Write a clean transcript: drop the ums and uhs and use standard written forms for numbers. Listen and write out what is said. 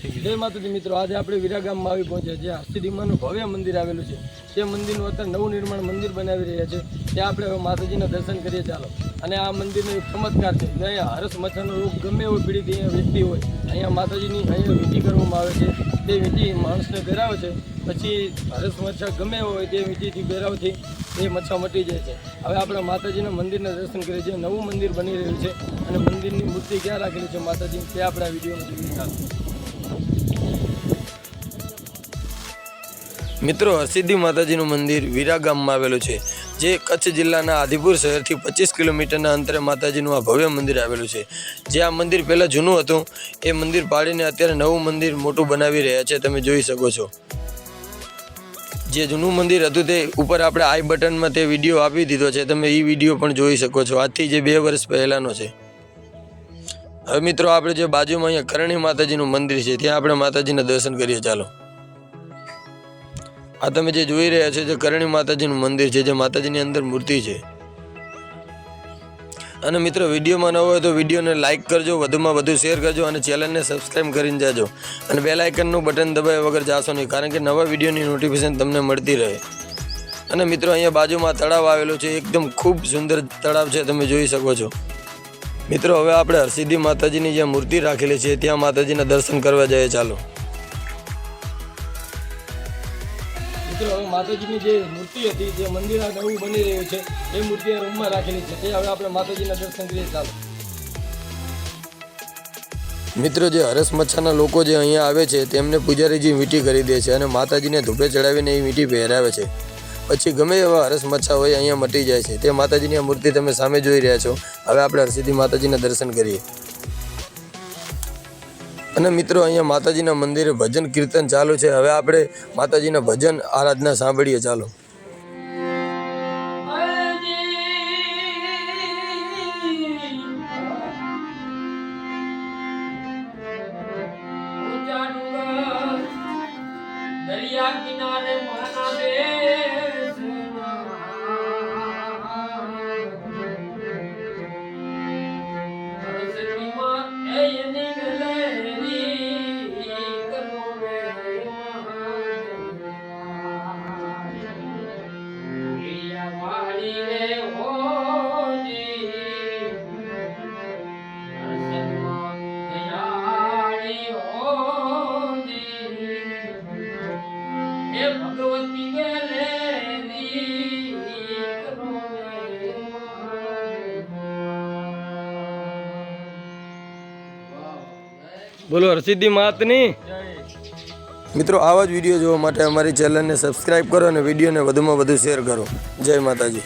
જય માતાજી મિત્રો, આજે આપણે વિરાગામમાં આવી પહોંચ્યા જ્યાં હસ્તિદીમાનું ભવ્ય મંદિર આવેલું છે। તે મંદિરનું અત્યારે નવું નિર્માણ મંદિર બનાવી રહ્યા છે। ત્યાં આપણે હવે માતાજીના દર્શન કરીએ ચાલો। અને આ મંદિરનો એક ચમત્કાર છે, અહીંયા હરસ મચ્છરનો રોગ ગમે એવો પીડિત વ્યક્તિ હોય, અહીંયા માતાજીની અહીંયા વિધિ કરવામાં આવે છે। તે વિધિ માણસને પહેરાવે છે, પછી હરસ મચ્છર ગમે એવો હોય તે વિધિથી પહેરાવથી એ મચ્છર મટી જાય છે। હવે આપણે માતાજીના મંદિરના દર્શન કરીએ છીએ। નવું મંદિર બની રહ્યું છે અને મંદિરની મૂર્તિ ક્યાં રાખેલી છે માતાજી તે આપણે આ વિડીયોમાં જોઈએ ચાલો। મિત્રો, હરસિદ્ધિ માતાજીનું મંદિર વિરાગામમાં આવેલું છે, જે કચ્છ જિલ્લાના આદિપુર શહેરથી 25 કિલોમીટરના અંતરે માતાજીનું આ ભવ્ય મંદિર આવેલું છે। જે આ મંદિર પહેલાં જૂનું હતું એ મંદિર પાડીને અત્યારે નવું મંદિર મોટું બનાવી રહ્યા છે, તમે જોઈ શકો છો। જે જૂનું મંદિર હતું તે ઉપર આપણે આઈ બટનમાં તે વિડીયો આપી દીધો છે, તમે એ વિડીયો પણ જોઈ શકો છો। આજથી જે 2 વર્ષ પહેલાંનો છે। હવે મિત્રો, આપણે જે બાજુમાં અહીંયા કરણી માતાજીનું મંદિર છે ત્યાં આપણે માતાજીના દર્શન કરીએ ચાલો। આ તમે જે જોઈ રહ્યા છો જે કરણી માતાજીનું મંદિર છે, જે માતાજીની અંદર મૂર્તિ છે। અને મિત્રો, વિડીયોમાં ન હોય તો વિડીયોને લાઇક કરજો, વધુમાં વધુ શેર કરજો અને ચેનલને સબસ્ક્રાઈબ કરીને જાજો। અને બેલ આઇકનનું બટન દબાવ્યા વગર જાશો નહીં, કારણ કે નવા વિડીયોની નોટિફિકેશન તમને મળતી રહે। અને મિત્રો, અહીંયા બાજુમાં તળાવ આવેલું છે, એકદમ ખૂબ સુંદર તળાવ છે, તમે જોઈ શકો છો। મિત્રો, હવે આપણે હરસિદ્ધિ માતાજીની જે મૂર્તિ રાખેલી છે ત્યાં માતાજીના દર્શન કરવા જઈએ ચાલો। મિત્રો, હવે માતાજીની જે મૂર્તિ હતી જે મંદિર આ નવું બની રહ્યું છે એ મૂર્તિ આ રૂમમાં રાખેલી છે, તે હવે આપણે માતાજીના દર્શન કરીએ ચાલો। મિત્રો, જે હરસ મચ્છાના લોકો જે અહીંયા આવે છે તેમને પૂજારીજી વીંટી કરી દે છે અને માતાજીને ધૂપે ચડાવીને એ વીંટી પહેરાવે છે। પછી ગમે એવા હરસ મચ્છા હોય અહીંયા મટી જાય છે। તે માતાજીની આ મૂર્તિ તમે સામે જોઈ રહ્યા છો। હવે આપણે હરસિદ્ધિ માતાજીના દર્શન કરીએ। અને મિત્રો, અહીંયા માતાજીના મંદિરે ભજન કીર્તન ચાલુ છે। હવે આપણે માતાજીના ભજન આરાધના સાંભળીએ ચાલો। દરિયા કિનારે બોલો હરસિદ્ધિ માતની। મિત્રો, આવા જ વિડીયો જોવા માટે અમારી ચેનલને સબસ્ક્રાઈબ કરો અને વિડીયોને વધુમાં વધુ શેર કરો। જય માતાજી।